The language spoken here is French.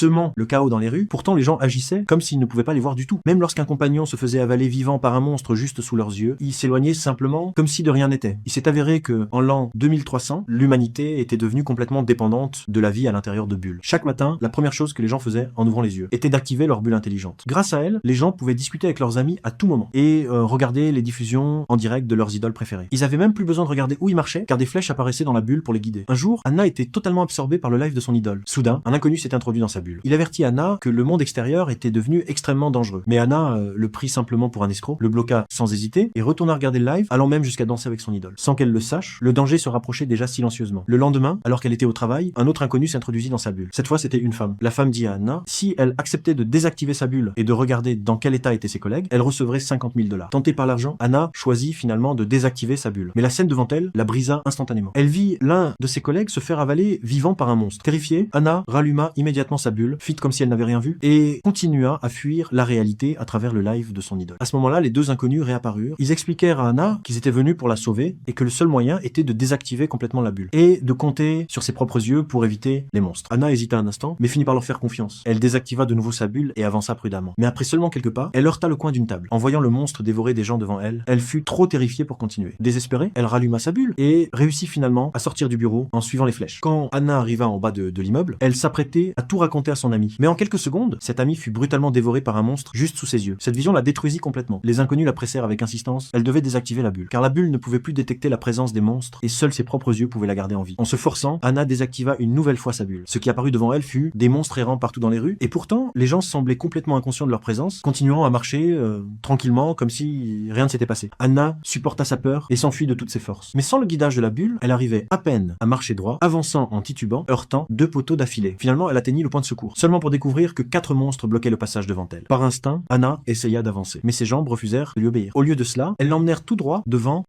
semant le chaos dans les rues. Pourtant, les gens agissaient comme s'ils ne pouvaient pas les voir du tout. Même lorsqu'un compagnon se faisait avaler vivant par un monstre juste sous leurs yeux, ils s'éloignaient simplement comme si de rien n'était. Il s'est avéré que, en l'an 2300, l'humanité était devenue complètement dépendante de la vie à l'intérieur de bulles. Chaque matin, la première chose que les gens faisaient en ouvrant les yeux était d'activer leur bulle intelligente. Grâce à elle, les gens pouvaient discuter avec leurs amis à tout moment et regarder les diffusions en direct de leurs idoles préférées. Ils avaient même plus besoin de regarder où ils marchaient car des flèches apparaissaient dans la bulle pour les guider. Un jour, Anna était totalement absorbée par le live de son idole. Soudain, un inconnu s'est introduit dans sa bulle. Il avertit Anna que le monde extérieur était devenu extrêmement dangereux. Mais Anna le prit simplement pour un escroc, le bloqua sans hésiter et retourna regarder le live, allant même jusqu'à danser avec son idole. Sans qu'elle le sache, le danger se rapprochait déjà silencieusement. Le lendemain, alors qu'elle était au travail, un autre inconnu s'introduisit dans sa bulle. Cette fois, c'était une femme. La femme dit à Anna, si elle acceptait de désactiver sa bulle et de regarder dans quel état étaient ses collègues, elle recevrait 50 000 $. Tentée par l'argent, Anna choisit finalement de désactiver sa bulle. Mais la scène devant elle la brisa instantanément. Elle vit l'un de ses collègues se faire avaler vivant par un monstre. Terrifiée, Anna ralluma immédiatement sa bulle, fit comme si elle n'avait rien vu, et continua à fuir la réalité à travers le live de son idole. À ce moment-là, les deux inconnus réapparurent. Ils expliquèrent à Anna qu'ils étaient venus pour la sauver et que le seul moyen était de désactiver complètement la bulle et de compter sur ses propres yeux pour éviter les monstres. Anna hésita un instant, mais finit par leur faire confiance. Elle désactiva de nouveau sa bulle et avança prudemment. Mais après seulement quelques pas, elle heurta le coin d'une table. En voyant le monstre dévorer des gens devant elle, elle fut trop terrifiée pour continuer. Désespérée, elle ralluma sa bulle et réussit finalement à sortir du bureau en suivant les flèches. Quand Anna arriva en bas de l'immeuble, elle s'apprêtait à tout raconter à son ami. Mais en quelques secondes, cet ami fut brutalement dévoré par un monstre juste sous ses yeux. Cette vision la détruisit complètement. Les inconnus la pressèrent avec insistance. Elle devait désactiver la bulle, car la bulle ne pouvait plus détecter la présence des monstres et seuls ses propres yeux pouvaient la garder en vie. En se forçant, Anna désactiva une nouvelle fois sa bulle. Ce qui apparut devant elle fut des monstres errant partout dans les rues, et pourtant, les gens semblaient complètement inconscients de leur présence, continuant à marcher tranquillement, comme si rien ne s'était passé. Anna supporta sa peur et s'enfuit de toutes ses forces. Mais sans le guidage de la bulle, elle arrivait à peine à marcher droit, avançant en titubant, heurtant 2 poteaux d'affilée. Finalement, elle atteignit le point de secours, seulement pour découvrir que 4 monstres bloquaient le passage devant elle. Par instinct, Anna essaya d'avancer, mais ses jambes refusèrent de lui obéir. Au lieu de cela, elles l'emmenèrent tout droit devant